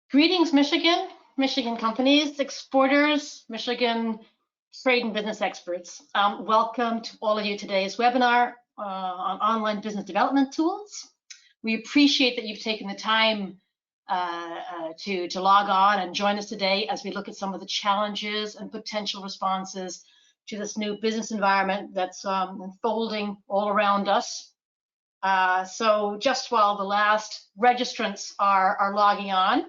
Greetings, Michigan, Michigan companies, exporters, Michigan trade and business experts. Welcome to all of you today's webinar on online business development tools. We appreciate that you've taken the time to log on and join us today as we look at some of the challenges and potential responses to this new business environment that's unfolding all around us. So just while the last registrants are logging on,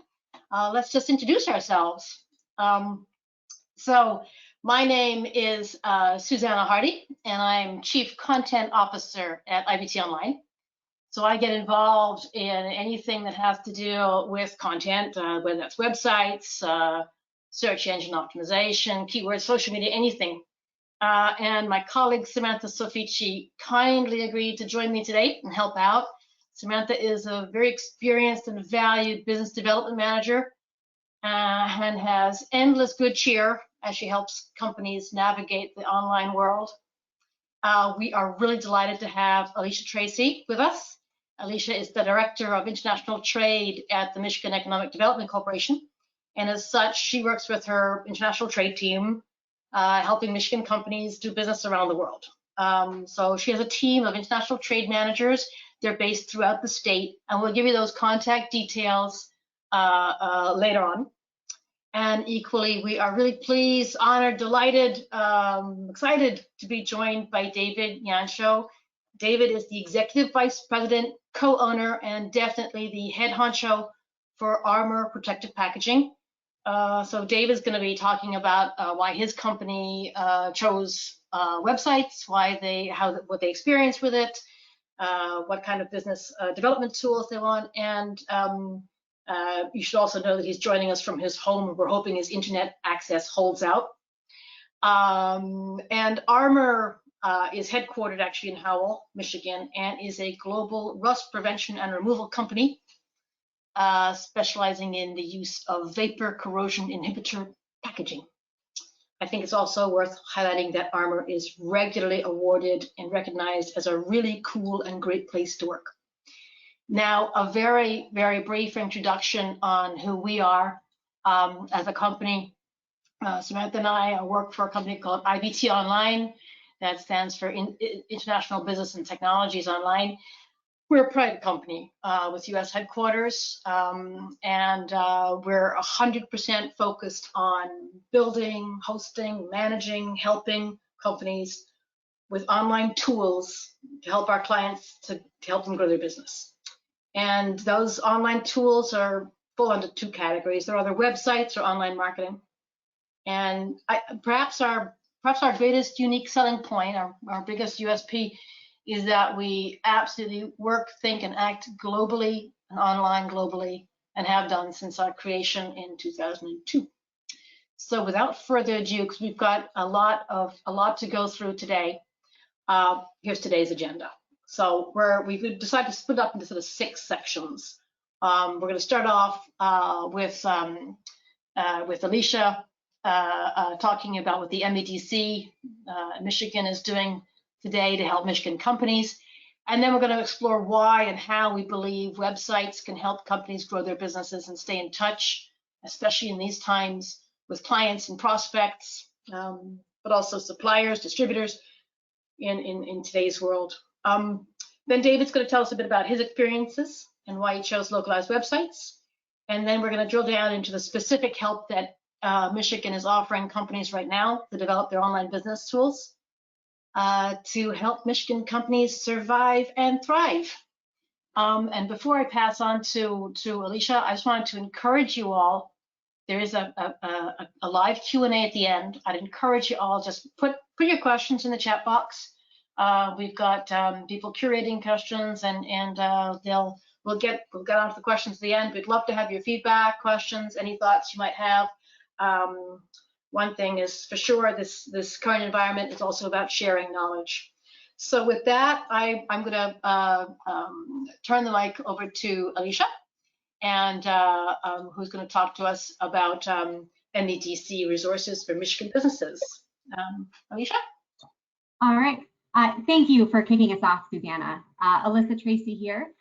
let's just introduce ourselves. So my name is Susanna Hardy, and I'm Chief Content Officer at IBT Online. So I get involved in anything that has to do with content, whether that's websites, search engine optimization, keywords, social media, anything. And my colleague Samantha Sofici kindly agreed to join me today and help out. Samantha is a very experienced and valued business development manager and has endless good cheer as she helps companies navigate the online world. We are really delighted to have Alyssa Tracey with us. Alyssa is the Director of International Trade at the Michigan Economic Development Corporation. And as such, she works with her international trade team, helping Michigan companies do business around the world. So she has a team of international trade managers. They're based throughout the state, and we'll give you those contact details later on. And equally, we are really pleased, honored, delighted, excited to be joined by David Yancho. David is the Executive Vice President, co-owner, and definitely the head honcho for Armour Protective Packaging. So David's going to be talking about why his company chose websites, what they experience with it, what kind of business development tools they want, and you should also know that he's joining us from his home. We're hoping his internet access holds out. And Armour is headquartered actually in Howell, Michigan, and is a global rust prevention and removal company specializing in the use of vapor corrosion inhibitor packaging. I think it's also worth highlighting that Armour is regularly awarded and recognized as a really cool and great place to work. Now, a very, very brief introduction on who we are as a company. Samantha and I work for a company called IBT Online. That stands for International Business and Technologies Online. We're a private company with US headquarters, and we're 100% focused on building, hosting, managing, helping companies with online tools to help our clients to help them grow their business. And those online tools are fall into two categories. They're either websites or online marketing. And perhaps our greatest unique selling point, our biggest USP, is that we absolutely work, think, and act globally and online globally, and have done since our creation in 2002. So without further ado, because we've got a lot to go through today, here's today's agenda. So we've decided to split up into sort of 6 sections. We're going to start off with Alyssa talking about what the MEDC Michigan is doing today to help Michigan companies. And then we're going to explore why and how we believe websites can help companies grow their businesses and stay in touch, especially in these times with clients and prospects, but also suppliers, distributors in today's world. Then David's going to tell us a bit about his experiences and why he chose localized websites. And then we're going to drill down into the specific help that Michigan is offering companies right now to develop their online business tools to help Michigan companies survive and thrive. And before I pass on to Alyssa, I just wanted to encourage you all. There is a live Q&A at the end. I'd encourage you all just put your questions in the chat box. We've got people curating questions, and we'll get onto the questions at the end. We'd love to have your feedback, questions, any thoughts you might have. One thing is for sure, this current environment is also about sharing knowledge. So with that, I'm going to turn the mic over to Alyssa, and who's going to talk to us about MEDC resources for Michigan businesses. Alyssa? All right. Thank you for kicking us off, Susanna. Alyssa Tracey here.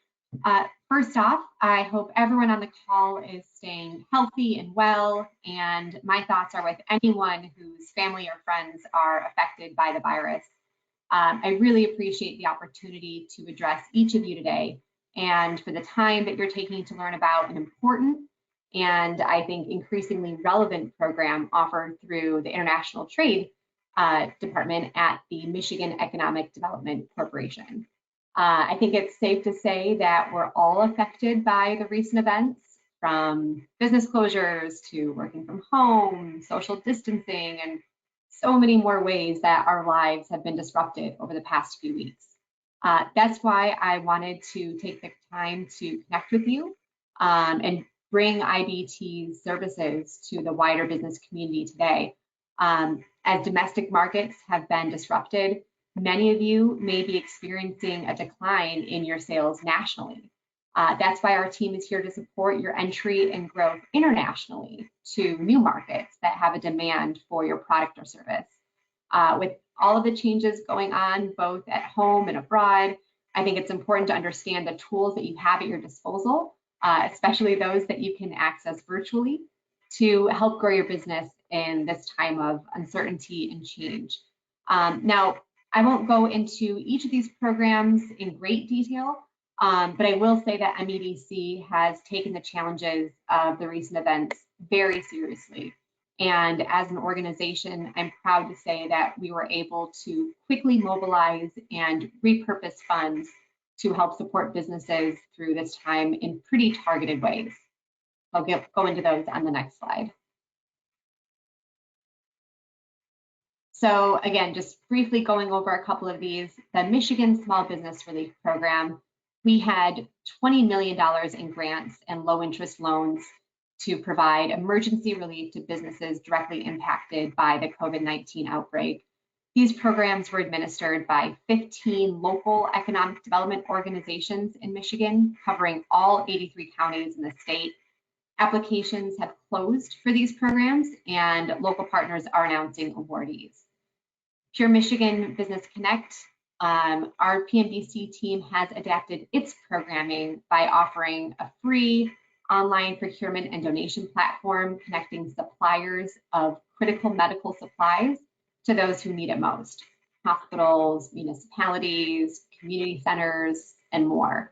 First off, I hope everyone on the call is staying healthy and well, and my thoughts are with anyone whose family or friends are affected by the virus. I really appreciate the opportunity to address each of you today and for the time that you're taking to learn about an important and I think increasingly relevant program offered through the International Trade Department at the Michigan Economic Development Corporation. I think it's safe to say that we're all affected by the recent events, from business closures to working from home, social distancing, and so many more ways that our lives have been disrupted over the past few weeks. That's why I wanted to take the time to connect with you and bring IBT's services to the wider business community today. As domestic markets have been disrupted, many of you may be experiencing a decline in your sales nationally. That's why our team is here to support your entry and growth internationally to new markets that have a demand for your product or service. With all of the changes going on both at home and abroad, I think it's important to understand the tools that you have at your disposal, especially those that you can access virtually, to help grow your business in this time of uncertainty and change. Now, I won't go into each of these programs in great detail, but I will say that MEDC has taken the challenges of the recent events very seriously. And as an organization, I'm proud to say that we were able to quickly mobilize and repurpose funds to help support businesses through this time in pretty targeted ways. I'll go into those on the next slide. So again, just briefly going over a couple of these, the Michigan Small Business Relief Program, we had $20 million in grants and low interest loans to provide emergency relief to businesses directly impacted by the COVID-19 outbreak. These programs were administered by 15 local economic development organizations in Michigan, covering all 83 counties in the state. Applications have closed for these programs, and local partners are announcing awardees. Pure Michigan Business Connect, our PMBC team has adapted its programming by offering a free online procurement and donation platform connecting suppliers of critical medical supplies to those who need it most: hospitals, municipalities, community centers, and more.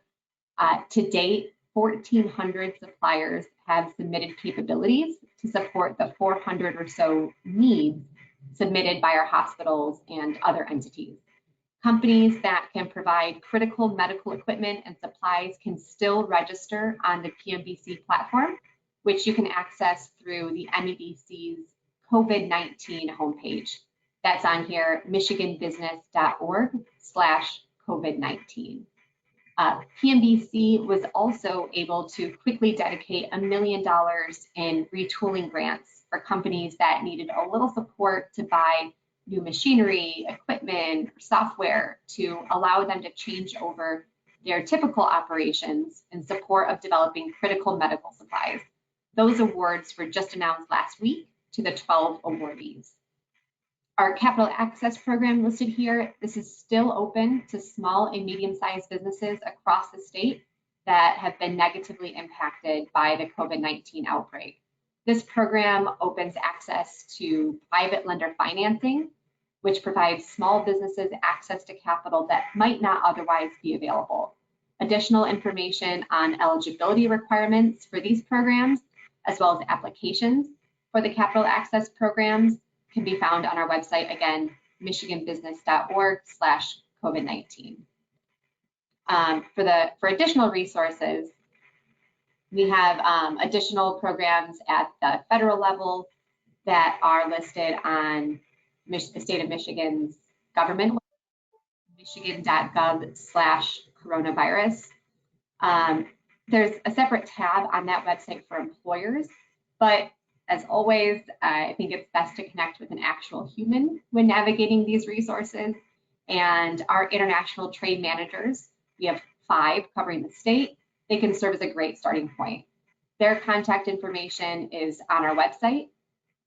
To date, 1,400 suppliers have submitted capabilities to support the 400 or so needs submitted by our hospitals and other entities. Companies that can provide critical medical equipment and supplies can still register on the PMBC platform, which you can access through the MEDC's COVID-19 homepage. That's on here, michiganbusiness.org/COVID-19. PMBC was also able to quickly dedicate $1 million in retooling grants for companies that needed a little support to buy new machinery, equipment, or software to allow them to change over their typical operations in support of developing critical medical supplies. Those awards were just announced last week to the 12 awardees. Our capital access program listed here, this is still open to small and medium-sized businesses across the state that have been negatively impacted by the COVID-19 outbreak. This program opens access to private lender financing, which provides small businesses access to capital that might not otherwise be available. Additional information on eligibility requirements for these programs, as well as applications for the capital access programs, can be found on our website, again, michiganbusiness.org/COVID-19. For additional resources, we have additional programs at the federal level that are listed on the state of Michigan's government, michigan.gov/coronavirus. There's a separate tab on that website for employers, but as always, I think it's best to connect with an actual human when navigating these resources. And our international trade managers, we have 5 covering the state, they can serve as a great starting point. Their contact information is on our website,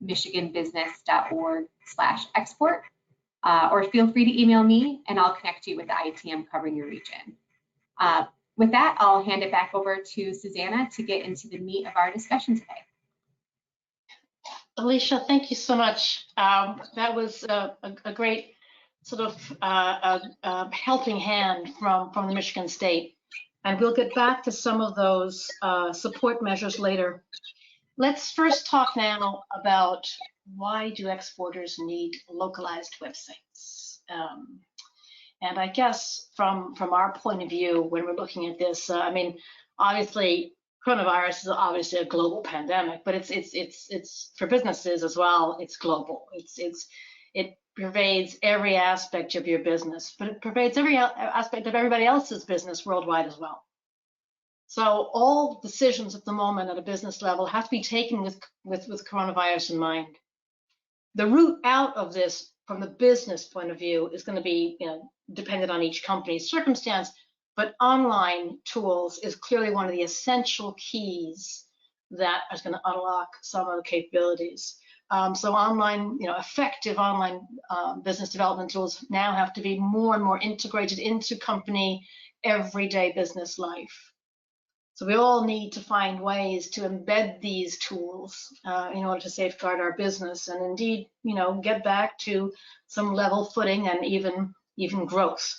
michiganbusiness.org/export, or feel free to email me and I'll connect you with the ITM covering your region. With that, I'll hand it back over to Susanna to get into the meat of our discussion today. Alicia, thank you so much. That was a great sort of helping hand from the Michigan State. And we'll get back to some of those support measures later. Let's first talk now about why do exporters need localized websites? And I guess from our point of view, when we're looking at this, I mean, obviously, coronavirus is obviously a global pandemic, but it's for businesses as well. It's global. It pervades every aspect of your business, but it pervades every aspect of everybody else's business worldwide as well. So all decisions at the moment at a business level have to be taken with coronavirus in mind. The route out of this from the business point of view is going to be, dependent on each company's circumstance, but online tools is clearly one of the essential keys that is going to unlock some of the capabilities. So online, effective online business development tools now have to be more and more integrated into company everyday business life. So we all need to find ways to embed these tools in order to safeguard our business and indeed, get back to some level footing and even growth.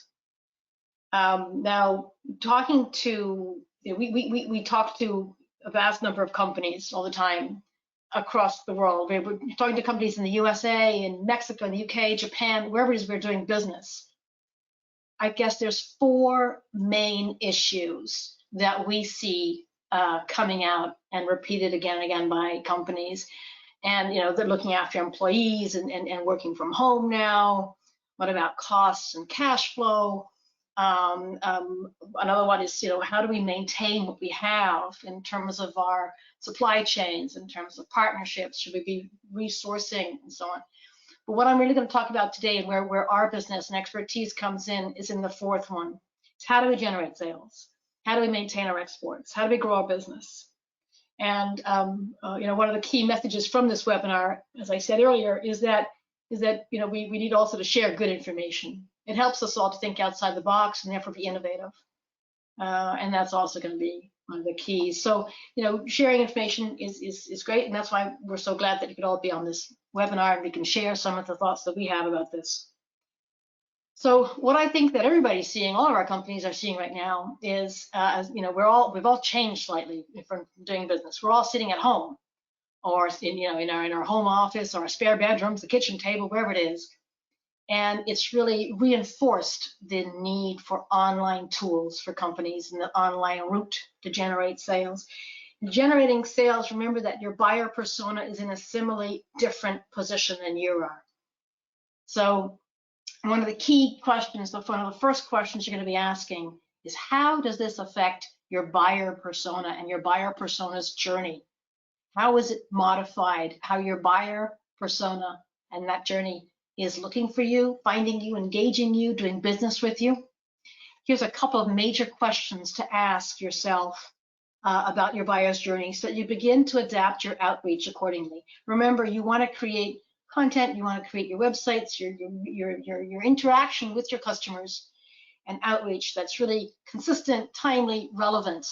Now, talking to, we talk to a vast number of companies all the time across the world. We're talking to companies in the USA, in Mexico, in the UK, Japan, wherever it is we're doing business. I guess there's 4 main issues that we see coming out and repeated again and again by companies. And they're looking after employees and working from home now. What about costs and cash flow? Another one is, how do we maintain what we have in terms of our supply chains, in terms of partnerships? Should we be resourcing and so on? But what I'm really going to talk about today and where our business and expertise comes in is in the 4th one. It's how do we generate sales? How do we maintain our exports? How do we grow our business? And one of the key messages from this webinar, as I said earlier, is that we need also to share good information. It helps us all to think outside the box and therefore be innovative. And that's also going to be one of the keys. So, sharing information is great, and that's why we're so glad that you could all be on this webinar and we can share some of the thoughts that we have about this. So what I think that everybody's seeing, all of our companies are seeing right now is, we've all changed slightly from doing business. We're all sitting at home, or in our home office, or our spare bedrooms, the kitchen table, wherever it is. And it's really reinforced the need for online tools for companies and the online route to generate sales. Generating sales, remember that your buyer persona is in a similarly different position than you are. So one of the key questions, one of the first questions you're going to be asking is, how does this affect your buyer persona and your buyer persona's journey? How is it modified? How your buyer persona and that journey is looking for you, finding you, engaging you, doing business with you? Here's a couple of major questions to ask yourself about your buyer's journey so that you begin to adapt your outreach accordingly. Remember, you want to create content, you want to create your websites, your interaction with your customers, and outreach that's really consistent, timely, relevant.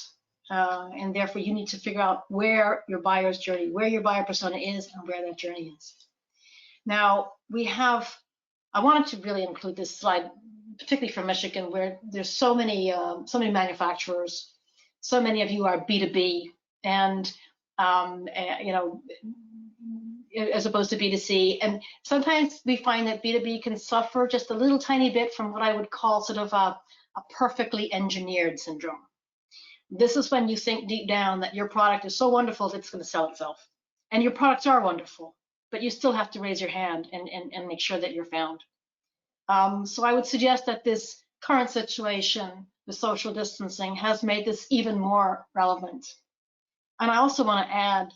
And therefore, you need to figure out where your buyer's journey, where your buyer persona is, and where that journey is. Now, I wanted to really include this slide, particularly for Michigan, where there's so many manufacturers. So many of you are B2B, and as opposed to B2C. And sometimes we find that B2B can suffer just a little tiny bit from what I would call sort of a perfectly engineered syndrome. This is when you think deep down that your product is so wonderful that it's going to sell itself. And your products are wonderful, but you still have to raise your hand and make sure that you're found. So I would suggest that this current situation, the social distancing, has made this even more relevant. And I also want to add,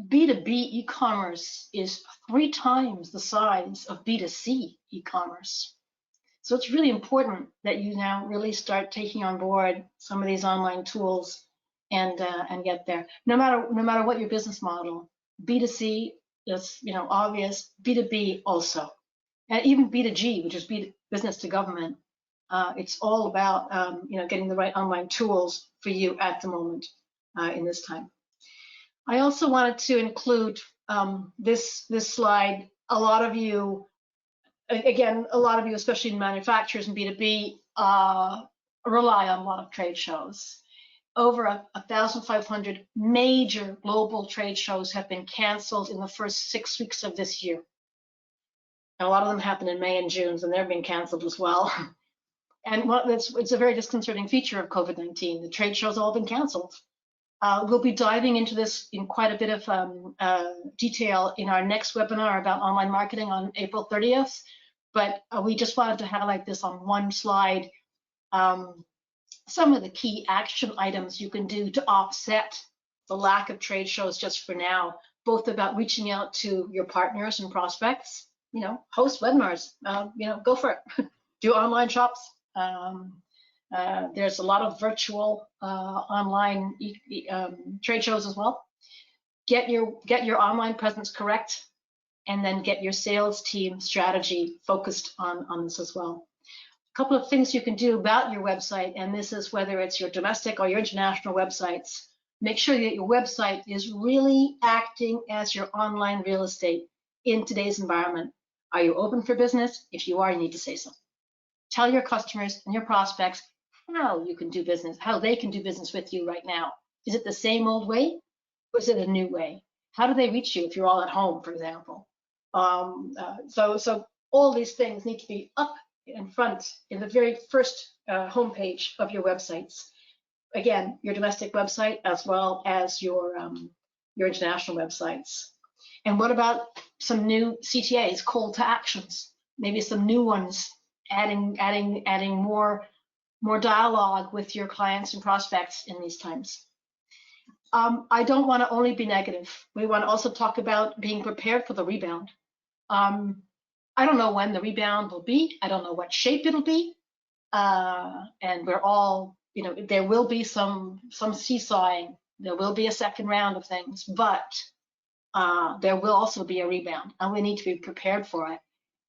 B2B e-commerce is 3 times the size of B2C e-commerce. So it's really important that you now really start taking on board some of these online tools and get there. No matter what your business model, B2C is obvious, B2B also, and even B2G, which is business to government, It's all about getting the right online tools for you at the moment in this time. I also wanted to include this slide. A lot of you, especially in manufacturers and B2B, rely on a lot of trade shows. Over 1,500 major global trade shows have been canceled in the first 6 weeks of this year. And a lot of them happen in May and June, and they're being canceled as well. And it's a very disconcerting feature of COVID-19. The trade shows have all been canceled. We'll be diving into this in quite a bit of detail in our next webinar about online marketing on April 30th. But we just wanted to highlight this on one slide. Some of the key action items you can do to offset the lack of trade shows just for now, both about reaching out to your partners and prospects, host webinars, go for it. Do online shops. There's a lot of virtual online trade shows as well. Get your online presence correct, and then get your sales team strategy focused on this as well. A couple of things you can do about your website, and this is whether it's your domestic or your international websites. Make sure that your website is really acting as your online real estate in today's environment. Are you open for business? If you are, you need to say so. Tell your customers and your prospects how you can do business, how they can do business with you right now. Is it the same old way, or is it a new way? How do they reach you if you're all at home, for example? So all these things need to be up in front in the very first homepage of your websites. Again, your domestic website as well as your international websites. And what about some new CTAs, call to actions? Maybe some new ones, adding more dialogue with your clients and prospects in these times. I don't want to only be negative. We want to also talk about being prepared for the rebound. I don't know when the rebound will be. I don't know what shape it'll be. And we're all, there will be some seesawing. There will be a second round of things, but there will also be a rebound, and we need to be prepared for it.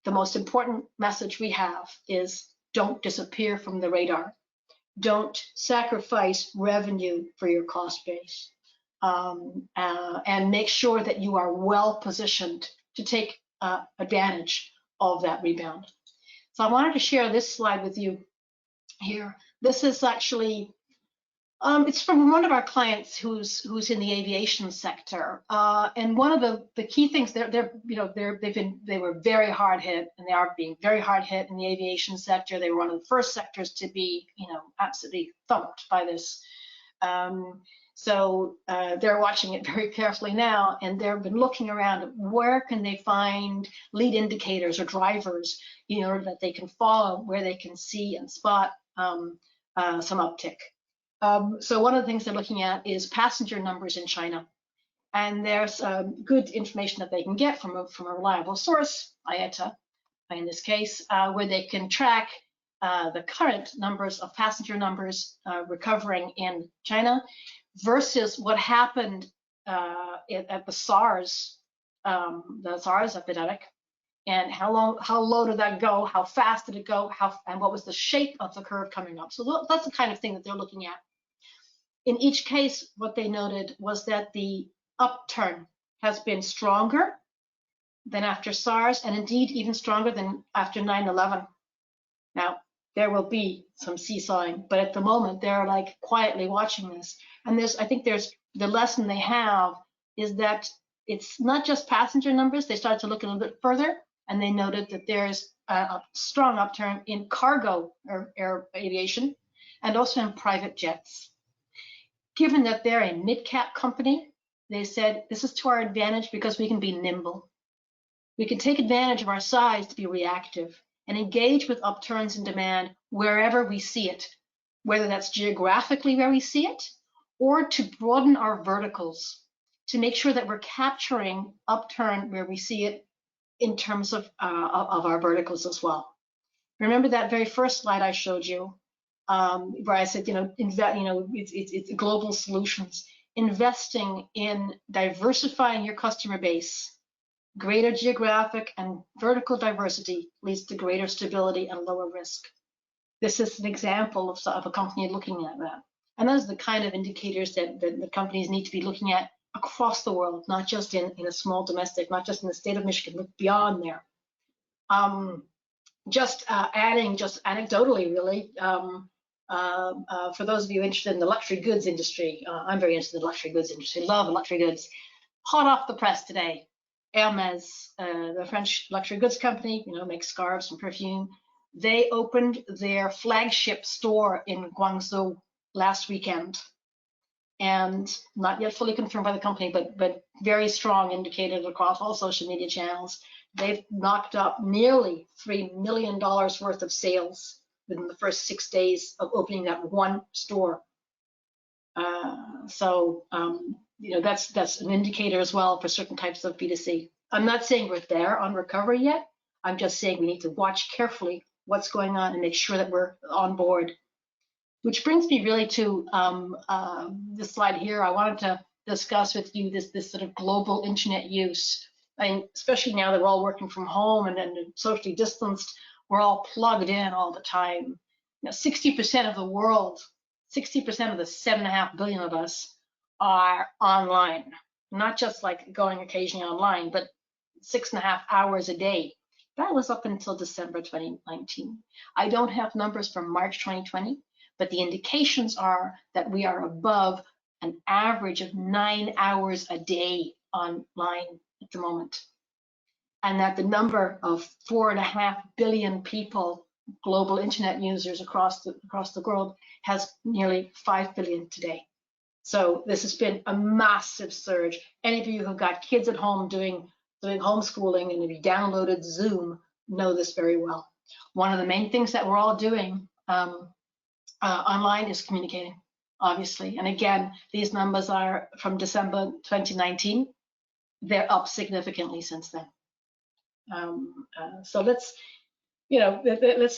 The most important message we have is don't disappear from the radar. Don't sacrifice revenue for your cost base. And make sure that you are well positioned to take advantage of that rebound. So I wanted to share this slide with you here. This is actually, it's from one of our clients who's in the aviation sector. And one of the key things, they were very hard hit, and they are being very hard hit in the aviation sector. They were one of the first sectors to be, absolutely thumped by this. So they're watching it very carefully now, and they've been looking around at where can they find lead indicators or drivers, that they can follow, where they can see and spot some uptick. So one of the things they're looking at is passenger numbers in China, and there's good information that they can get from a reliable source, IATA in this case, where they can track the current numbers of passenger numbers recovering in China versus what happened at the SARS epidemic, and how low did that go, how fast did it go, and what was the shape of the curve coming up. So that's the kind of thing that they're looking at. In each case, what they noted was that the upturn has been stronger than after SARS, and indeed even stronger than after 9/11. Now, there will be some seesawing, but at the moment they're like quietly watching this. And I think the lesson they have is that it's not just passenger numbers. They started to look a little bit further, and they noted that there's a strong upturn in cargo or air aviation, and also in private jets. Given that they're a mid-cap company, they said this is to our advantage because we can be nimble. We can take advantage of our size to be reactive and engage with upturns in demand wherever we see it, whether that's geographically where we see it, or to broaden our verticals to make sure that we're capturing upturn where we see it in terms of our verticals as well. Remember that very first slide I showed you, where I said, it's global solutions, investing in diversifying your customer base. Greater geographic and vertical diversity leads to greater stability and lower risk. This is an example of a company looking at that. And those are the kind of indicators that the companies need to be looking at across the world, not just in a small domestic, not just in the state of Michigan, but beyond there. Adding, just anecdotally, really, for those of you interested in the luxury goods industry, I'm very interested in the luxury goods industry, love luxury goods. Hot off the press today, Hermes, the French luxury goods company, makes scarves and perfume. They opened their flagship store in Guangzhou last weekend, and not yet fully confirmed by the company, but very strong indicated across all social media channels. They've knocked up nearly $3 million worth of sales within the first 6 days of opening that one store. That's an indicator as well for certain types of B2C. I'm not saying we're there on recovery yet. I'm just saying we need to watch carefully what's going on and make sure that we're on board. Which brings me really to this slide here. I wanted to discuss with you this sort of global internet use. I mean, especially now that we're all working from home and socially distanced, we're all plugged in all the time. 60% of the world, 60% of the 7.5 billion of us are online. Not just like going occasionally online, but 6.5 hours a day. That was up until December 2019. I don't have numbers from March 2020, but the indications are that we are above an average of 9 hours a day online at the moment. And that the number of 4.5 billion people, global internet users across the world, has nearly 5 billion today. So this has been a massive surge. Any of you who've got kids at home doing homeschooling and have you downloaded Zoom know this very well. One of the main things that we're all doing online is communicating, obviously. And again, these numbers are from December 2019. They're up significantly since then. So let's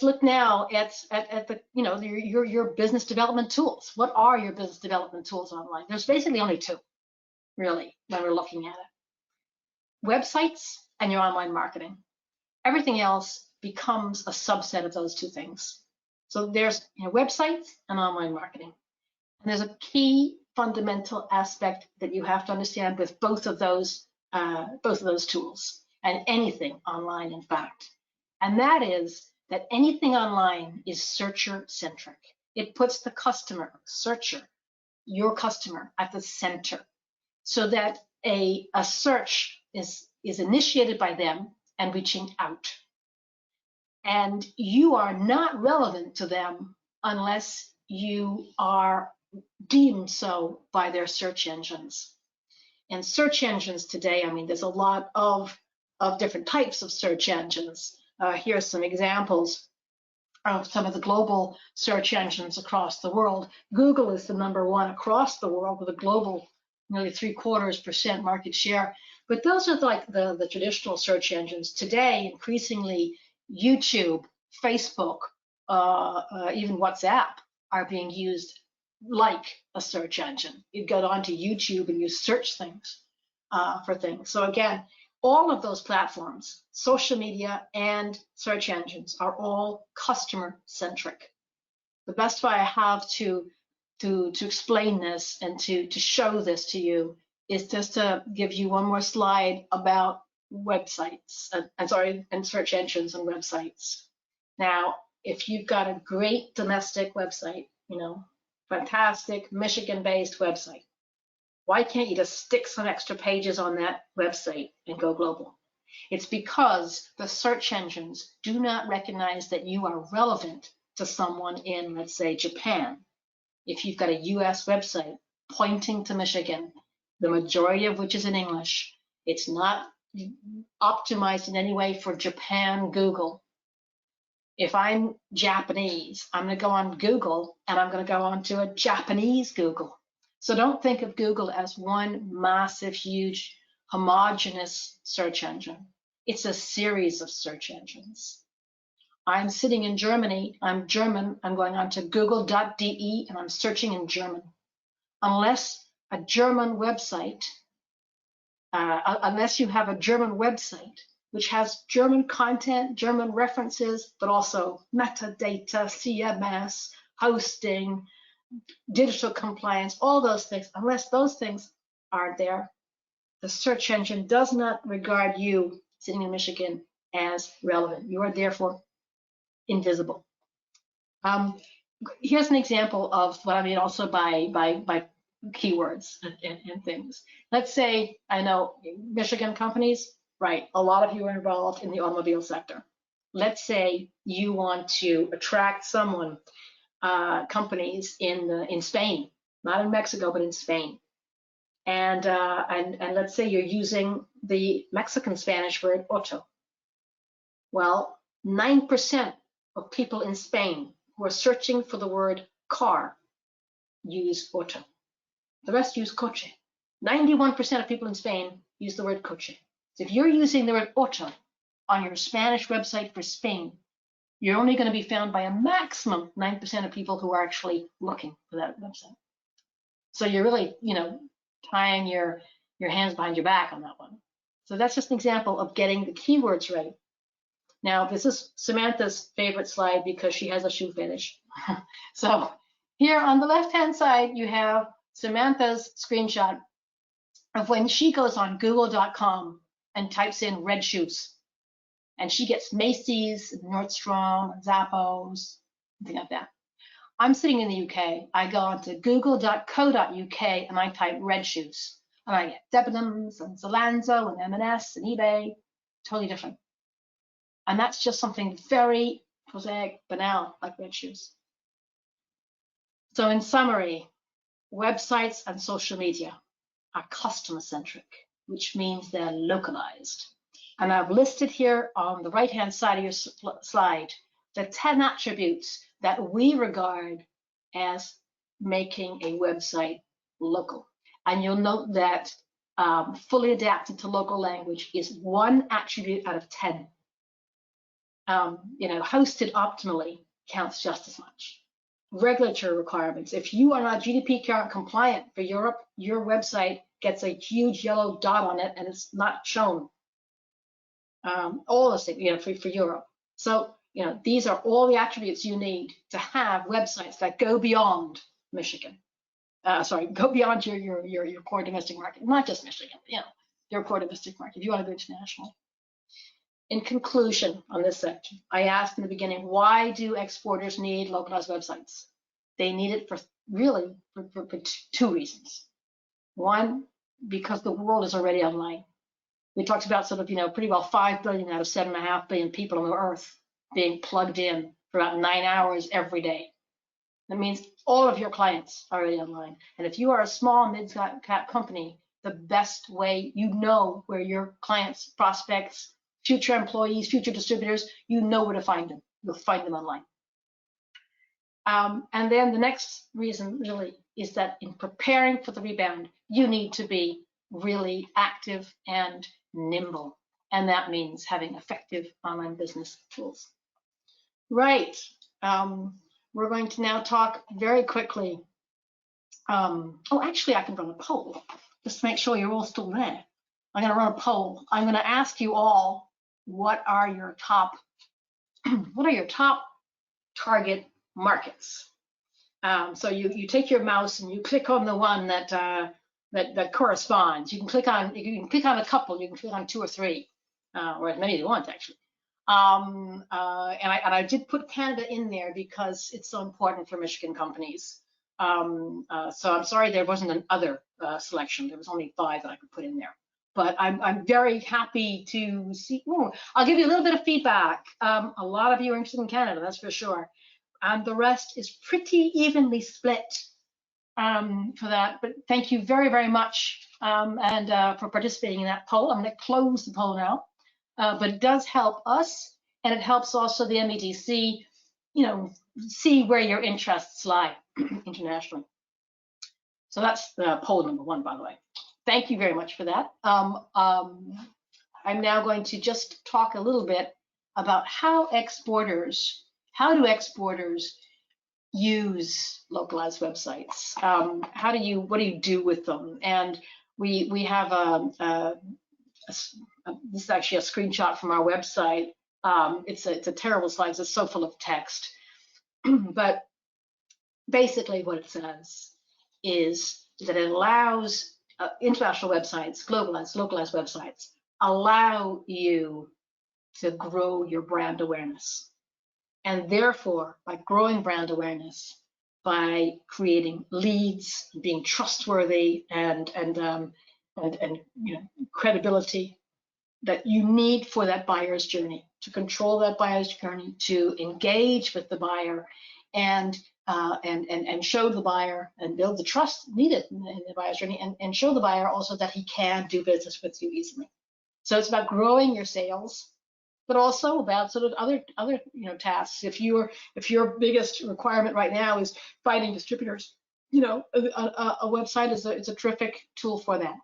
look now at the your business development tools. What are your business development tools online? There's basically only two, really, when we're looking at it: websites and your online marketing. Everything else becomes a subset of those two things. So there's websites and online marketing. And there's a key fundamental aspect that you have to understand with both of those tools and anything online, in fact. And that is that anything online is searcher-centric. It puts the customer, searcher, your customer, at the center, so that a search is initiated by them and reaching out. And you are not relevant to them unless you are deemed so by their search engines. And search engines today, I mean, there's a lot of different types of search engines. Here are some examples of some of the global search engines across the world. Google is the #1 across the world with a global nearly 3/4% market share. But those are like the traditional search engines. Today, increasingly, YouTube, Facebook, even WhatsApp are being used like a search engine. You go onto YouTube and you search things for things. So again, all of those platforms, social media and search engines, are all customer-centric. The best way I have to explain this and to show this to you is just to give you one more slide about websites, and search engines and websites. Now, if you've got a great domestic website, fantastic Michigan-based website, why can't you just stick some extra pages on that website and go global? It's because the search engines do not recognize that you are relevant to someone in, let's say, Japan. If you've got a US website pointing to Michigan, the majority of which is in English, it's not optimized in any way for Japan Google. If I'm Japanese, I'm going to go on Google and I'm going to go on to a Japanese Google. So don't think of Google as one massive, huge, homogeneous search engine. It's a series of search engines. I'm sitting in Germany, I'm German, I'm going on to google.de and I'm searching in German. Unless a German website, unless you have a German website which has German content, German references, but also metadata, CMS, hosting, digital compliance, all those things. Unless those things are there, the search engine does not regard you sitting in Michigan as relevant. You are therefore invisible. Here's an example of what I mean also by keywords and things. Let's say, I know Michigan companies, right? A lot of you are involved in the automobile sector. Let's say you want to attract someone, companies in Spain, not in Mexico, but in Spain. And let's say you're using the Mexican Spanish word auto. Well, 9% of people in Spain who are searching for the word car use auto. The rest use coche. 91% of people in Spain use the word coche. So if you're using the word auto on your Spanish website for Spain, you're only going to be found by a maximum 9% of people who are actually looking for that website. So you're really, tying your hands behind your back on that one. So that's just an example of getting the keywords right. Now, this is Samantha's favorite slide because she has a shoe fetish. So here on the left-hand side, you have Samantha's screenshot of when she goes on google.com and types in red shoes. And she gets Macy's, Nordstrom, Zappos, something like that. I'm sitting in the UK. I go onto google.co.uk and I type red shoes. And I get Debenhams and Zalando and M&S and eBay, totally different. And that's just something very prosaic, banal, like red shoes. So in summary, websites and social media are customer-centric, which means they're localized. And I've listed here on the right-hand side of your slide the 10 attributes that we regard as making a website local. And you'll note that fully adapted to local language is one attribute out of 10. Hosted optimally counts just as much. Regulatory requirements. If you are not GDPR compliant for Europe, your website gets a huge yellow dot on it and it's not shown. All those things, for Europe. So, these are all the attributes you need to have websites that go beyond Michigan. Go beyond your core domestic market, not just Michigan, your core domestic market, if you want to go international. In conclusion on this section, I asked in the beginning, why do exporters need localized websites? They need it for two reasons. One, because the world is already online. We talked about pretty well 5 billion out of 7.5 billion people on the earth being plugged in for about 9 hours every day. That means all of your clients are already online. And if you are a small mid-cap company, the best way where your clients, prospects, future employees, future distributors, where to find them. You'll find them online. And then the next reason really is that in preparing for the rebound, you need to be really active and nimble. And that means having effective online business tools. Right. We're going to now talk very quickly. Actually, I can run a poll just to make sure you're all still there. I'm going to run a poll. I'm going to ask you all, what are your top target markets? So you take your mouse and you click on the one that corresponds. You can click on a couple. You can click on 2 or 3, or as many as you want actually. And I did put Canada in there because it's so important for Michigan companies. So I'm sorry there wasn't an other selection. There was only 5 that I could put in there. But I'm very happy to see. I'll give you a little bit of feedback. A lot of you are interested in Canada, that's for sure. And the rest is pretty evenly split for that. But thank you very, very much for participating in that poll. I'm going to close the poll now. But it does help us, and it helps also the MEDC, see where your interests lie internationally. So that's the poll number 1, by the way. Thank you very much for that. I'm now going to just talk a little bit about how do exporters use localized websites? What do you do with them? And we have this is actually a screenshot from our website. It's a terrible slide. It's so full of text. But basically what it says is that it allows international websites, globalized, localized websites, allow you to grow your brand awareness. And therefore, by growing brand awareness, by creating leads, being trustworthy, and credibility that you need for that buyer's journey, to control that buyer's journey, to engage with the buyer, and show the buyer and build the trust needed in the buyer's journey, and show the buyer also that he can do business with you easily. So it's about growing your sales, but also about sort of other tasks. If your biggest requirement right now is finding distributors, a website is a terrific tool for that.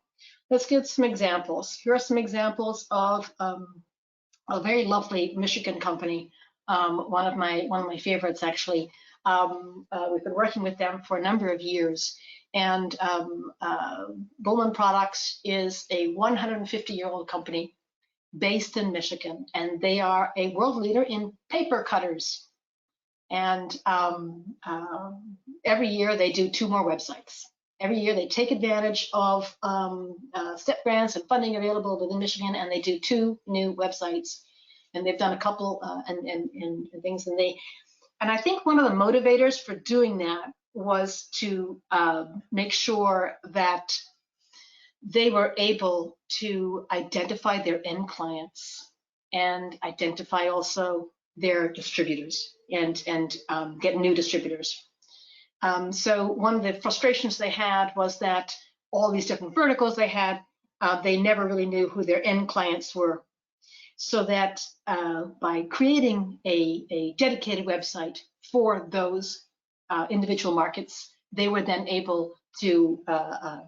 Let's get some examples. Here are some examples of a very lovely Michigan company, one of my favorites actually. We've been working with them for a number of years, and Bolin Products is a 150-year-old company based in Michigan, and they are a world leader in paper cutters. And every year they do 2 more websites. Every year they take advantage of step grants and funding available within Michigan, and they do 2 new websites. And they've done a couple and things. And I think one of the motivators for doing that was to make sure that they were able to identify their end clients and identify also their distributors and get new distributors. So one of the frustrations they had was that all these different verticals they had, they never really knew who their end clients were. So that by creating a dedicated website for those individual markets, they were then able to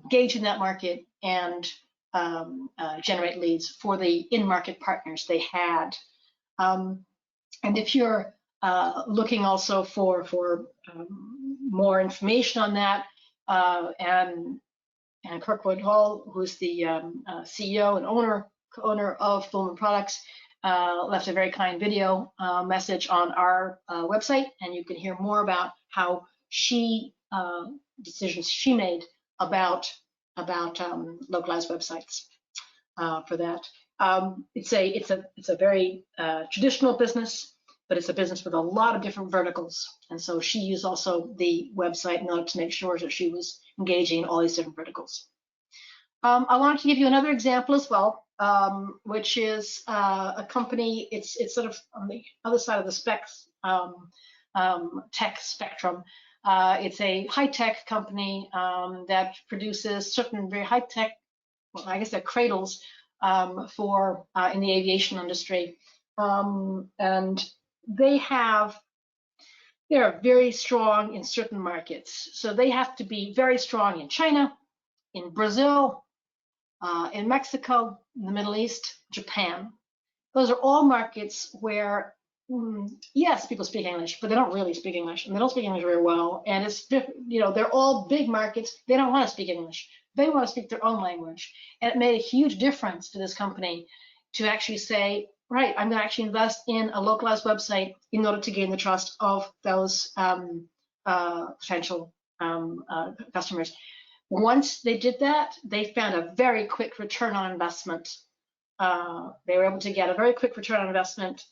engage in that market and generate leads for the in-market partners they had. And if you're looking also for more information on that, and Kirkwood Hall, who's the CEO and owner of Bolin Products, left a very kind video message on our website, and you can hear more about how decisions she made about localized websites for that. It's a very traditional business, but it's a business with a lot of different verticals, and so she used also the website in order to make sure that she was engaging in all these different verticals. I wanted to give you another example as well, which is a company. It's sort of on the other side of the tech spectrum. It's a high-tech company that produces certain very high-tech, well, I guess they're cradles for in the aviation industry, and they're very strong in certain markets. So they have to be very strong in China, in Brazil, in Mexico, in the Middle East, Japan. Those are all markets where, yes, people speak English, but they don't really speak English, and they don't speak English very well. And it's, they're all big markets. They don't want to speak English. They want to speak their own language. And it made a huge difference for this company to actually say, right, I'm going to actually invest in a localized website in order to gain the trust of those potential customers. Once they did that, they found a very quick return on investment. They were able to get a very quick return on investment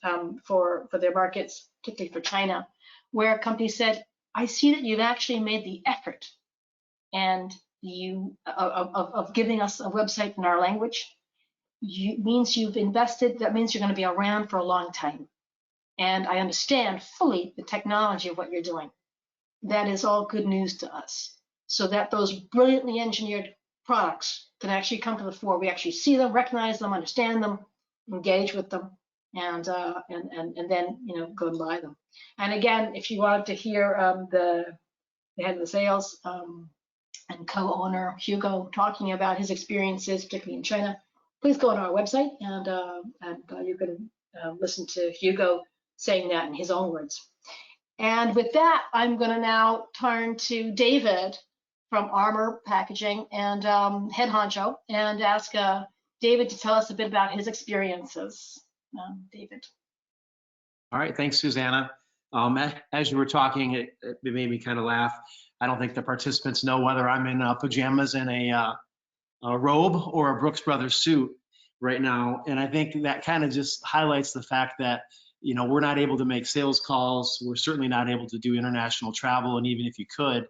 for their markets, particularly for China, where a company said, I see that you've actually made the effort and of giving us a website in our language. Means you've invested. That means you're going to be around for a long time. And I understand fully the technology of what you're doing. That is all good news to us. So that those brilliantly engineered products can actually come to the fore. We actually see them, recognize them, understand them, engage with them, and then go and buy them. And again, if you wanted to hear the head of the sales and co-owner Hugo talking about his experiences, particularly in China, please go on our website and you can listen to Hugo saying that in his own words. And with that, I'm going to now turn to David from Armour Packaging and head honcho, and ask David to tell us a bit about his experiences. David. All right, thanks, Susanna. As you were talking, it made me kind of laugh. I don't think the participants know whether I'm in pajamas and a robe or a Brooks Brothers suit right now. And I think that kind of just highlights the fact that, you know, we're not able to make sales calls. We're certainly not able to do international travel. And even if you could,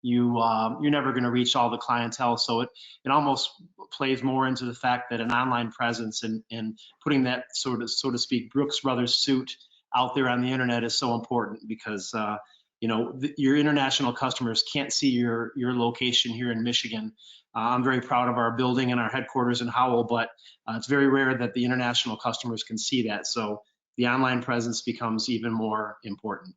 you're never going to reach all the clientele. So it almost plays more into the fact that an online presence and putting that so to speak, Brooks Brothers suit out there on the internet is so important, because you know, your international customers can't see your location here in Michigan. I'm very proud of our building and our headquarters in Howell, but it's very rare that the international customers can see that. So the online presence becomes even more important.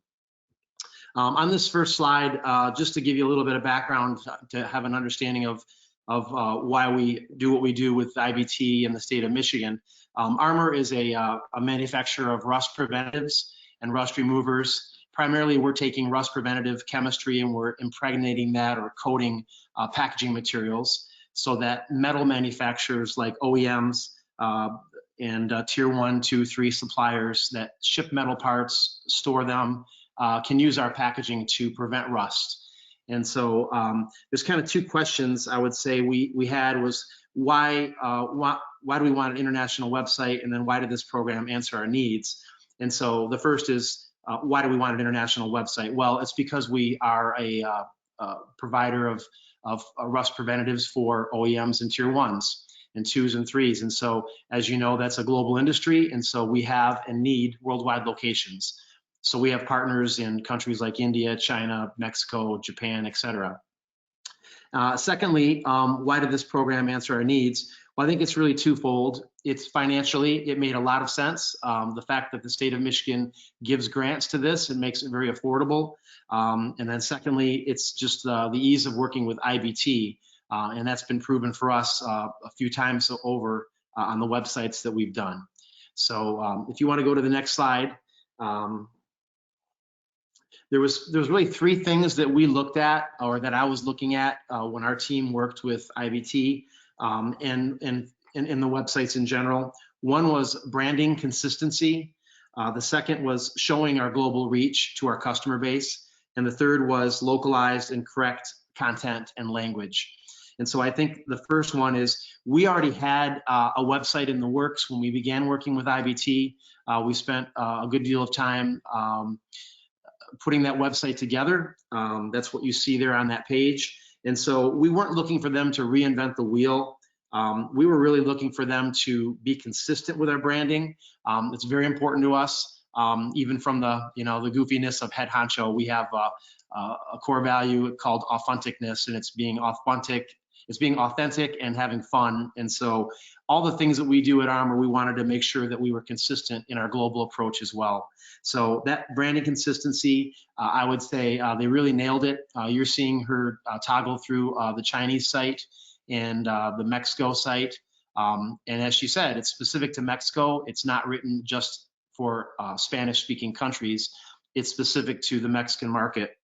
On this first slide, just to give you a little bit of background to have an understanding of why we do what we do with IBT in the state of Michigan. Armour is a manufacturer of rust preventives and rust removers. Primarily, we're taking rust preventative chemistry and we're impregnating that or coating packaging materials so that metal manufacturers like OEMs and tier 1, 2, 3 suppliers that ship metal parts, store them, can use our packaging to prevent rust. And so there's kind of two questions I would say we had was why do we want an international website, and then why did this program answer our needs? And so the first is why do we want an international website? Well, it's because we are a provider of rust preventatives for OEMs and tier 1s and 2s and 3s. And so, as you know, that's a global industry, and so we have and need worldwide locations. So we have partners in countries like India, China, Mexico, Japan, etc. Secondly, why did this program answer our needs? Well, I think it's really twofold. It's financially, it made a lot of sense. The fact that the state of Michigan gives grants to this, it makes it very affordable. And then secondly, it's just the ease of working with IBT. And that's been proven for us a few times over on the websites that we've done. So if you want to go to the next slide, there was really three things that we looked at, or that I was looking at when our team worked with IBT and in the websites in general. One was branding consistency. The second was showing our global reach to our customer base. And the third was localized and correct content and language. And so I think the first one is we already had a website in the works when we began working with IBT. We spent a good deal of time putting that website together. That's what you see there on that page. And so we weren't looking for them to reinvent the wheel. We were really looking for them to be consistent with our branding. It's very important to us. Even from the goofiness of head honcho, we have a core value called authenticness, and it's being authentic. It's being authentic and having fun. And so all the things that we do at Armour, we wanted to make sure that we were consistent in our global approach as well. So that branding consistency, I would say they really nailed it. You're seeing her toggle through the Chinese site and the Mexico site. And as she said, it's specific to Mexico. It's not written just for Spanish-speaking countries. It's specific to the Mexican market.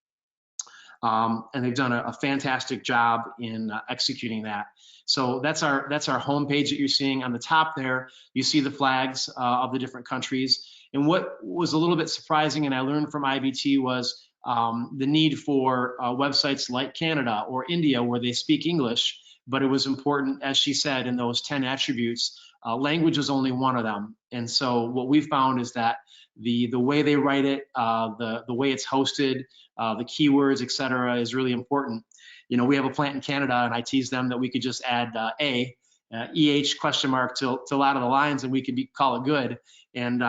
And they've done a fantastic job in executing that. So that's our homepage that you're seeing on the top there. You see the flags of the different countries. And what was a little bit surprising, and I learned from IBT, was the need for websites like Canada or India where they speak English. But it was important, as she said, in those 10 attributes, language is only one of them. And so what we found is that the way they write it, the way it's hosted, the keywords, et cetera, is really important. You know, we have a plant in Canada, and I tease them that we could just add EH question mark to a lot of the lines, and we could call it good. And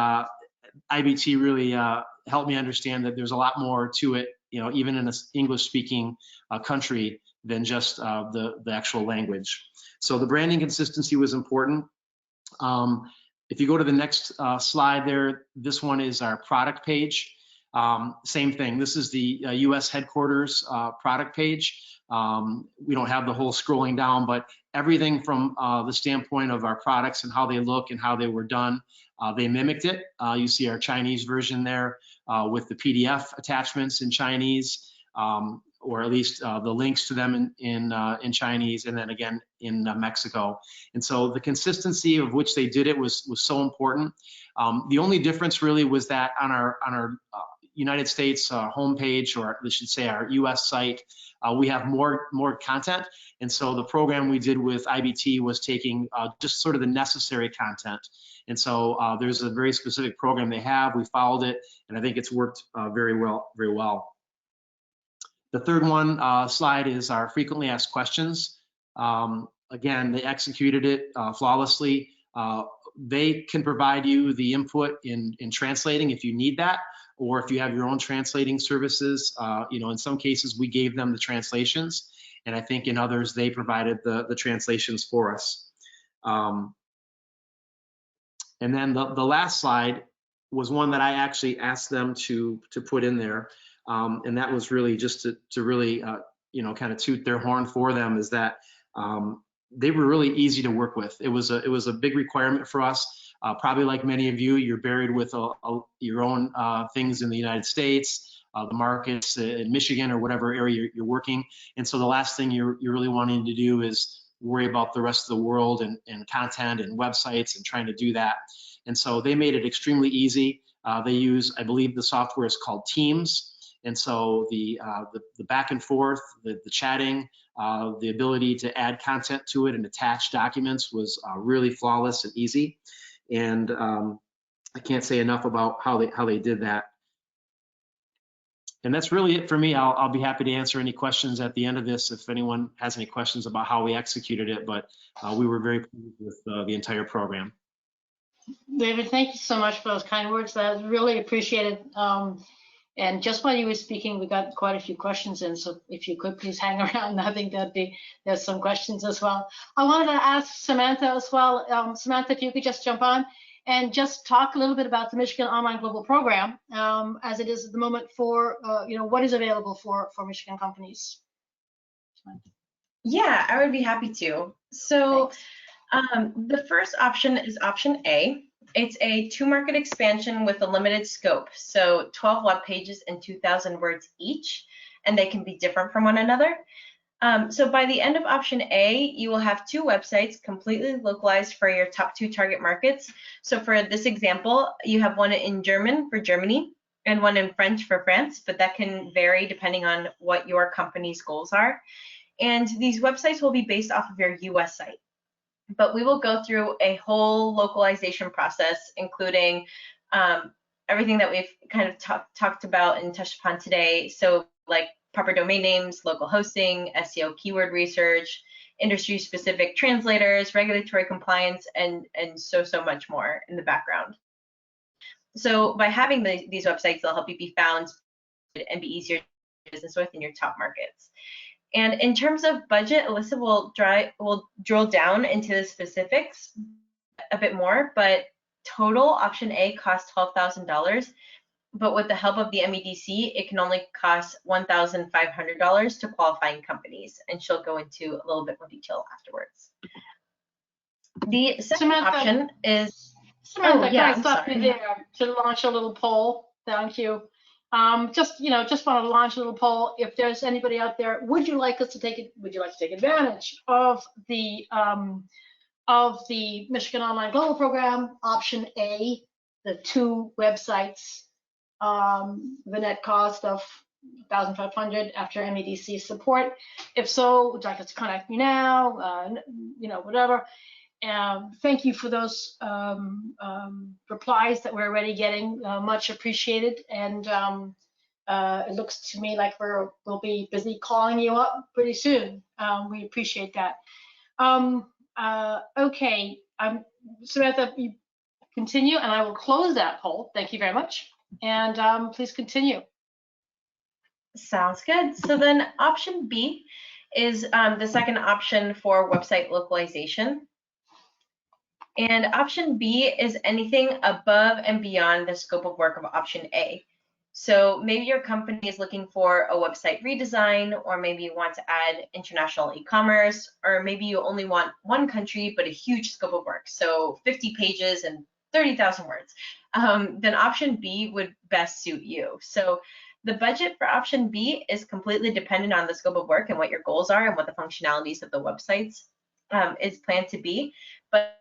IBT really helped me understand that there's a lot more to it, you know, even in an English-speaking country than just the actual language. So the branding consistency was important. If you go to the next slide there, this one is our product page. Same thing. This is the U.S. headquarters product page. We don't have the whole scrolling down, but everything from the standpoint of our products and how they look and how they were done, they mimicked it. You see our Chinese version there with the PDF attachments in Chinese. or at least the links to them in Chinese, and then again in Mexico. And so the consistency of which they did it was so important. The only difference really was that on our United States homepage, or we should say our US site, we have more content. And so the program we did with IBT was taking just sort of the necessary content. And so there's a very specific program they have. We followed it, and I think it's worked very well. The third slide is our frequently asked questions. Again, they executed it flawlessly. They can provide you the input in translating if you need that, or if you have your own translating services. In some cases, we gave them the translations, and I think in others, they provided the translations for us. And then the last slide was one that I actually asked them to put in there. And that was really just to really, kind of toot their horn for them, is that they were really easy to work with. It was a big requirement for us. Probably like many of you, you're buried with your own things in the United States, the markets in Michigan, or whatever area you're working. And so the last thing you're really wanting to do is worry about the rest of the world and content and websites and trying to do that. And so they made it extremely easy. They use, I believe the software is called Teams. And so the back and forth, the chatting, the ability to add content to it and attach documents was really flawless and easy. And I can't say enough about how they did that. And that's really it for me. I'll be happy to answer any questions at the end of this if anyone has any questions about how we executed it. But we were very pleased with the entire program. David, thank you so much for those kind words. That was really appreciated. And just while you were speaking, we got quite a few questions in. So if you could please hang around, I think there's some questions as well. I wanted to ask Samantha as well. Samantha, if you could just jump on and just talk a little bit about the Michigan Online Global Program as it is at the moment for, what is available for Michigan companies. Yeah, I would be happy to. So the first option is option A. It's a 2-market expansion with a limited scope, so 12 web pages and 2,000 words each, and they can be different from one another. So by the end of option A, you will have 2 websites completely localized for your top 2 target markets. So for this example, you have one in German for Germany and one in French for France, but that can vary depending on what your company's goals are. And these websites will be based off of your US site. But we will go through a whole localization process, including everything that we've kind of talked about and touched upon today. So like proper domain names, local hosting, SEO keyword research, industry-specific translators, regulatory compliance, and so much more in the background. So by having these websites, they'll help you be found and be easier to do business with in your top markets. And in terms of budget, Alyssa will drill down into the specifics a bit more, but total option A costs $12,000, but with the help of the MEDC, it can only cost $1,500 to qualifying companies, and she'll go into a little bit more detail afterwards. The second option is, Samantha, can I stop you there to launch a little poll? Thank you. Just want to launch a little poll. If there's anybody out there, would you like to take advantage of the Michigan Online Global Program, option A, the 2 websites, the net cost of $1,500 after MEDC support? If so, would you like us to contact me now? Whatever. Thank you for those replies that we're already getting, much appreciated. And it looks to me like we'll be busy calling you up pretty soon. We appreciate that. Okay, Samantha, you continue, and I will close that poll. Thank you very much. And please continue. Sounds good. So then option B is the second option for website localization. And option B is anything above and beyond the scope of work of option A. So maybe your company is looking for a website redesign, or maybe you want to add international e-commerce, or maybe you only want one country but a huge scope of work, so 50 pages and 30,000 words. Then option B would best suit you. So The budget for option B is completely dependent on the scope of work and what your goals are and what the functionalities of the websites is planned to be. But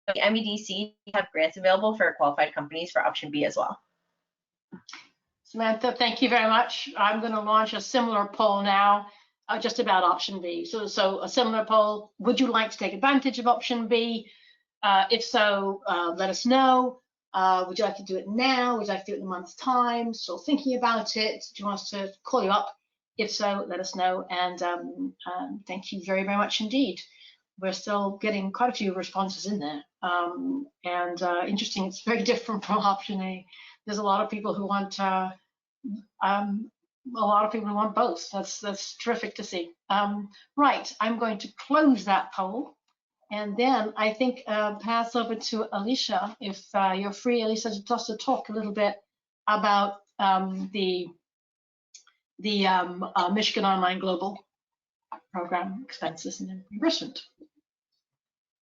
the MEDC have grants available for qualified companies for option B as well. Samantha, thank you very much. I'm going to launch a similar poll now, just about option B. So a similar poll, would you like to take advantage of option B? If so, let us know. Would you like to do it now? Would you like to do it in a month's time? Still thinking about it? Do you want us to call you up? If so, let us know. And thank you very, very much indeed. We're still getting quite a few responses in there. Interesting, it's very different from option A. There's a lot of people who want both. That's terrific to see. Right, I'm going to close that poll. And then I think pass over to Alyssa, if you're free, Alyssa, just to talk a little bit about the Michigan Online Global Program expenses and reimbursement.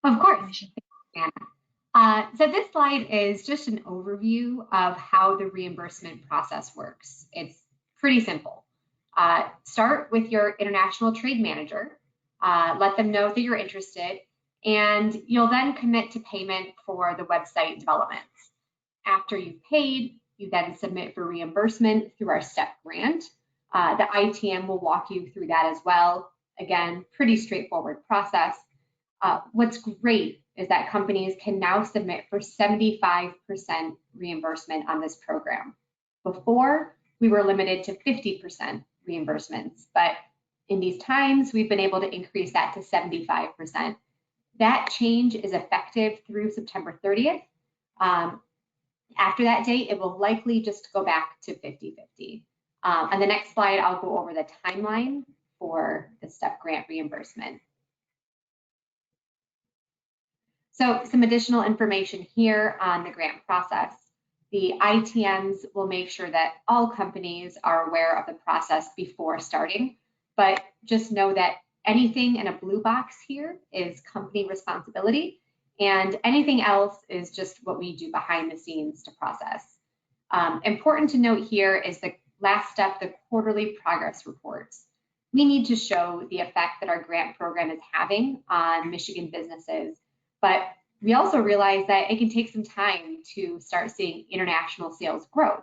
Of course. So this slide is just an overview of how the reimbursement process works. It's pretty simple. Start with your international trade manager. Let them know that you're interested, and you'll then commit to payment for the website developments. After you've paid, you then submit for reimbursement through our STEP grant. The ITM will walk you through that as well. Again, pretty straightforward process. What's great is that companies can now submit for 75% reimbursement on this program. Before, we were limited to 50% reimbursements, but in these times, we've been able to increase that to 75%. That change is effective through September 30th. After that date, it will likely just go back to 50-50. On the next slide, I'll go over the timeline for the STEP grant reimbursement. So some additional information here on the grant process. The ITMs will make sure that all companies are aware of the process before starting, but just know that anything in a blue box here is company responsibility, and anything else is just what we do behind the scenes to process. Important to note here is the last step, the quarterly progress reports. We need to show the effect that our grant program is having on Michigan businesses, but we also realize that it can take some time to start seeing international sales growth.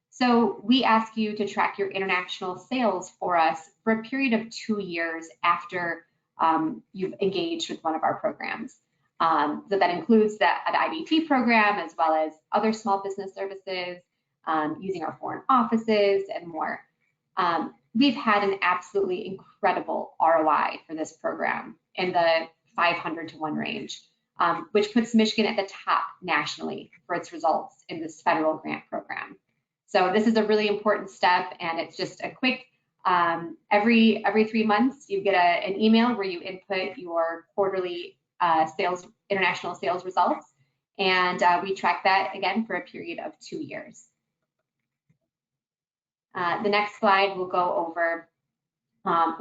So we ask you to track your international sales for us for a period of 2 years after you've engaged with one of our programs. So that includes an IBT program, as well as other small business services, using our foreign offices and more. We've had an absolutely incredible ROI for this program in the 500 to 1 range, which puts Michigan at the top nationally for its results in this federal grant program. So this is a really important step, and it's just a quick, every 3 months, you get an email where you input your quarterly international sales results, and we track that again for a period of 2 years. The next slide will go over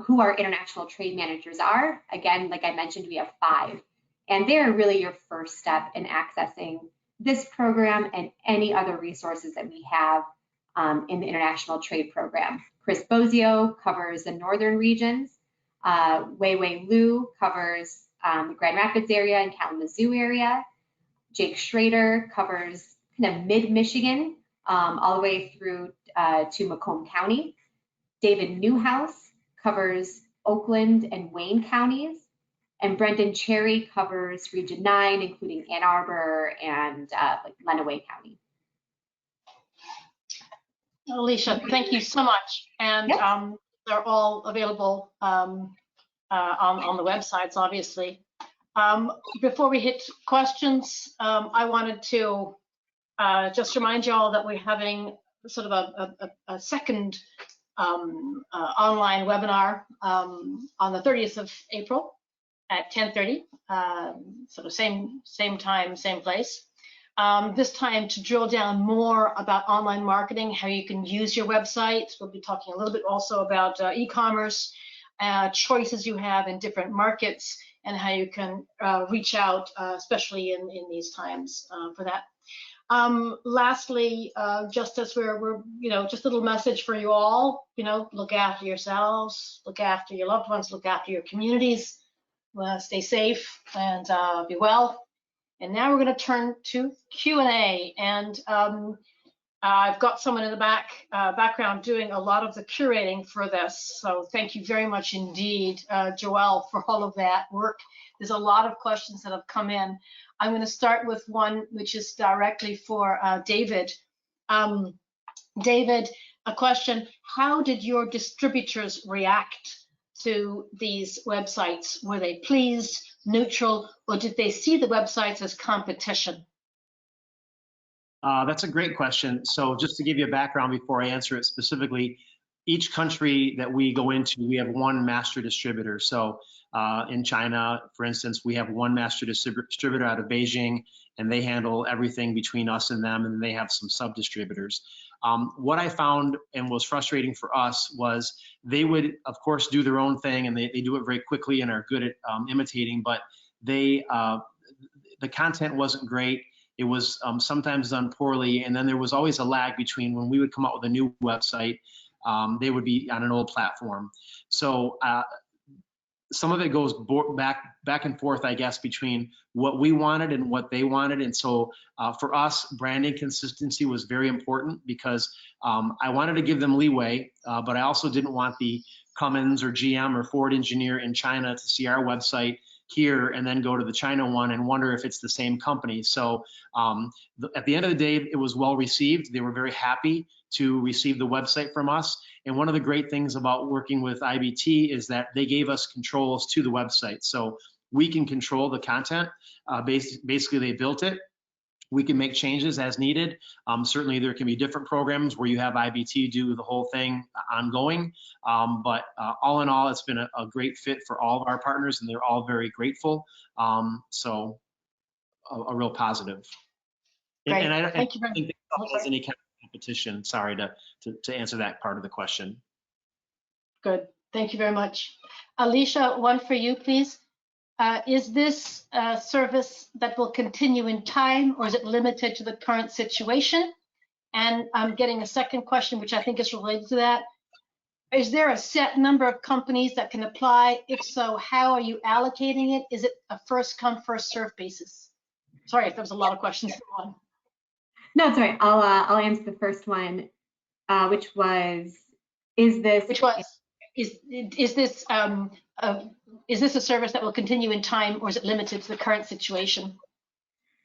who our international trade managers are. Again, like I mentioned, we have 5, and they're really your first step in accessing this program and any other resources that we have in the international trade program. Chris Bozio covers the northern regions. Wei Wei Liu covers the Grand Rapids area and Kalamazoo area. Jake Schrader covers kind of mid-Michigan all the way through to Macomb County. David Newhouse covers Oakland and Wayne counties. And Brendan Cherry covers Region 9, including Ann Arbor and like Lenawee County. Alicia, thank you so much. And yes. They're all available on the websites, obviously. Before we hit questions, I wanted to just remind you all that we're having sort of a second online webinar on the 30th of April at 10:30, sort of same time, same place. This time to drill down more about online marketing, how you can use your website. We'll be talking a little bit also about e-commerce, choices you have in different markets, and how you can reach out, especially in these times for that. Lastly, just as we're, just a little message for you all, look after yourselves, look after your loved ones, look after your communities, stay safe and be well. And now we're going to turn to Q&A. And I've got someone in the background doing a lot of the curating for this. So thank you very much indeed, Joelle, for all of that work. There's a lot of questions that have come in. I'm going to start with one which is directly for David. David, a question: how did your distributors react to these websites? Were they pleased, neutral, or did they see the websites as competition? That's a great question. So just to give you a background before I answer it specifically, each country that we go into, we have one master distributor. So in China, for instance, we have one master distributor out of Beijing, and they handle everything between us and them, and they have some sub-distributors. What I found and was frustrating for us was they would, of course, do their own thing, and they do it very quickly and are good at imitating, but the content wasn't great. It was sometimes done poorly, and then there was always a lag between when we would come out with a new website, they would be on an old platform. So some of it goes back and forth, I guess, between what we wanted and what they wanted. And so for us, branding consistency was very important because I wanted to give them leeway, but I also didn't want the Cummins or GM or Ford engineer in China to see our website here and then go to the China one and wonder if it's the same company. So at the end of the day, it was well received. They were very happy to receive the website from us. And one of the great things about working with IBT is that they gave us controls to the website. So we can control the content. Basically, they built it. We can make changes as needed. Certainly, there can be different programs where you have IBT do the whole thing ongoing. But all in all, it's been a great fit for all of our partners, and they're all very grateful. So a real positive. Great. And I don't Thank you very think there's any kind of competition. Sorry to answer that part of the question. Good. Thank you very much. Alicia, one for you, please. Is this a service that will continue in time, or is it limited to the current situation? And I'm getting a second question, which I think is related to that. Is there a set number of companies that can apply? If so, how are you allocating it? Is it a first come, first served basis? Sorry if there was a lot of questions for one. No, it's all right. I'll answer the first one, which was, is this a service that will continue in time, or is it limited to the current situation?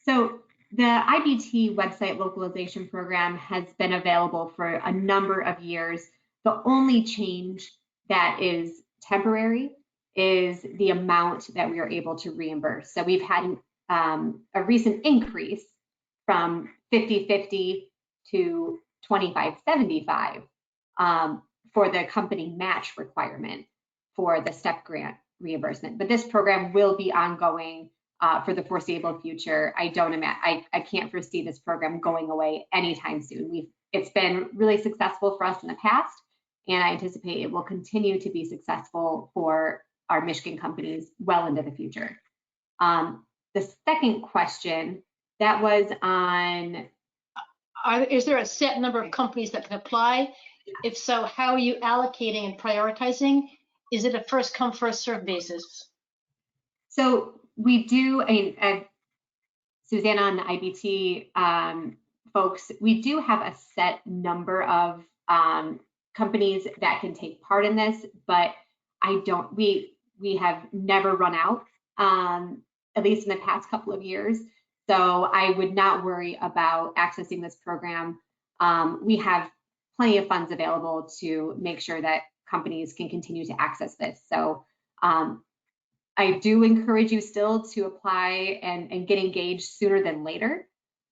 So the IBT website localization program has been available for a number of years. The only change that is temporary is the amount that we are able to reimburse. So we've had a recent increase from 50/50 to 25/75 for the company match requirement for the STEP grant reimbursement. But this program will be ongoing for the foreseeable future. I can't foresee this program going away anytime soon. It's been really successful for us in the past, and I anticipate it will continue to be successful for our Michigan companies well into the future. The second question, that was on... Is there a set number of companies that can apply? If so, how are you allocating and prioritizing? Is it a first come, first served basis? So we do, Susanna and the IBT folks, we do have a set number of companies that can take part in this, but we have never run out, at least in the past couple of years. So I would not worry about accessing this program. We have plenty of funds available to make sure that companies can continue to access this. So I do encourage you still to apply and get engaged sooner than later.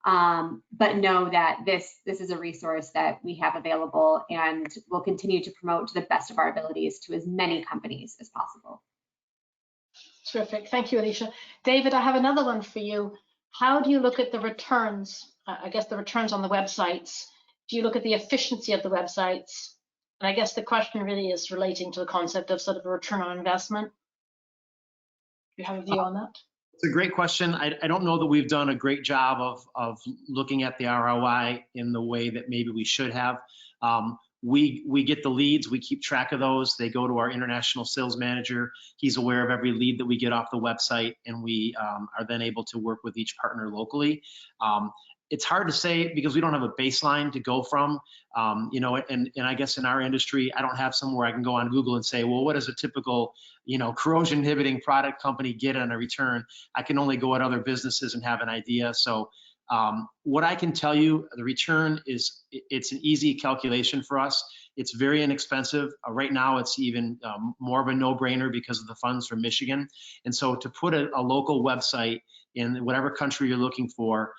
But know that this is a resource that we have available, and we'll continue to promote to the best of our abilities to as many companies as possible. Terrific. Thank you, Alicia. David, I have another one for you. How do you look at the returns? I guess the returns on the websites. Do you look at the efficiency of the websites? And I guess the question really is relating to the concept of sort of a return on investment. Do you have a view on that? It's a great question. I don't know that we've done a great job of looking at the ROI in the way that maybe we should have. We get the leads, we keep track of those. They go to our international sales manager. He's aware of every lead that we get off the website, and we are then able to work with each partner locally. It's hard to say because we don't have a baseline to go from, you know, and I guess in our industry, I don't have somewhere I can go on Google and say, well, what does a typical, you know, corrosion inhibiting product company get on a return? I can only go at other businesses and have an idea. So what I can tell you, the return is, it's an easy calculation for us. It's very inexpensive. Right now, it's even more of a no-brainer because of the funds from Michigan. And so to put a local website in whatever country you're looking for,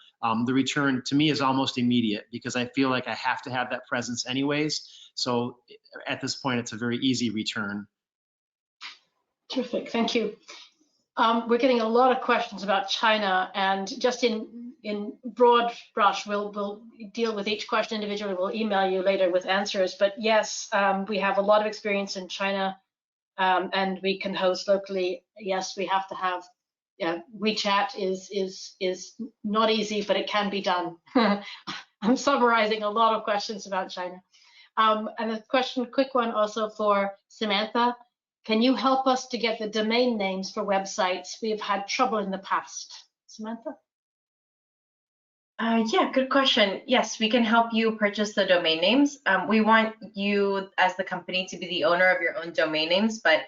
the return to me is almost immediate because I feel like I have to have that presence anyways. So at this point, it's a very easy return. Terrific, thank you. We're getting a lot of questions about China, and just in broad brush, we'll deal with each question individually. We'll email you later with answers. But yes, we have a lot of experience in China, and we can host locally. Yes, we have to have. Yeah, WeChat is not easy, but it can be done. I'm summarizing a lot of questions about China. And a quick one also for Samantha. Can you help us to get the domain names for websites? We've had trouble in the past. Samantha? Yeah, good question. Yes, we can help you purchase the domain names. We want you as the company to be the owner of your own domain names, but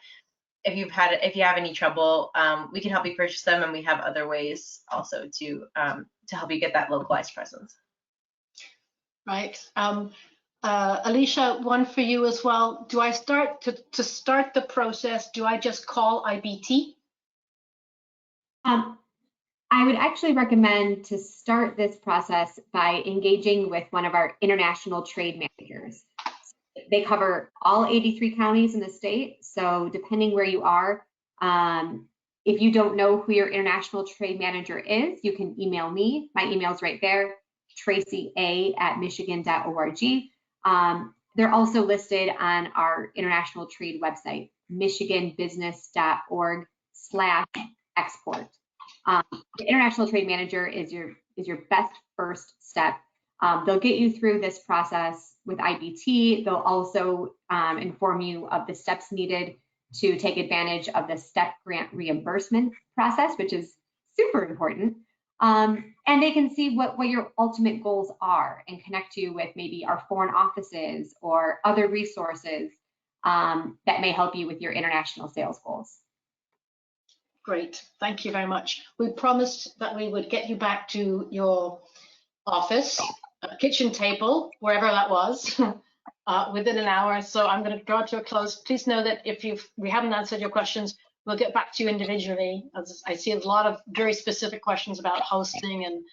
if you have any trouble, we can help you purchase them, and we have other ways also to help you get that localized presence. Right. Alicia, one for you as well. Do I start to start the process? Do I just call IBT? I would actually recommend to start this process by engaging with one of our international trade managers. They cover all 83 counties in the state. So depending where you are, if you don't know who your international trade manager is, you can email me. My email's right there, tracya@michigan.org. They're also listed on our international trade website, michiganbusiness.org/export. The international trade manager is your best first step. They'll get you through this process with IBT. They'll also inform you of the steps needed to take advantage of the STEP grant reimbursement process, which is super important. And they can see what your ultimate goals are and connect you with maybe our foreign offices or other resources that may help you with your international sales goals. Great, thank you very much. We promised that we would get you back to your office, kitchen table, wherever that was, within an hour. So I'm going to draw to a close. Please know that if we haven't answered your questions, we'll get back to you individually. As I see a lot of very specific questions about hosting and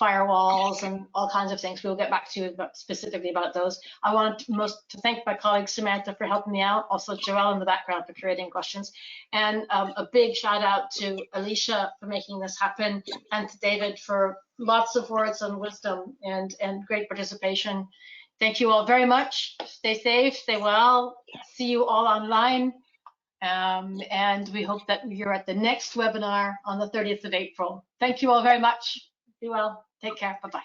firewalls and all kinds of things. We'll get back to you specifically about those. I want to thank my colleague Samantha for helping me out, also Joelle in the background for creating questions, and a big shout out to Alicia for making this happen, and to David for lots of words and wisdom and great participation. Thank you all very much. Stay safe, stay well. See you all online. And we hope that you're at the next webinar on the 30th of April. Thank you all very much. Be well. Take care. Bye-bye.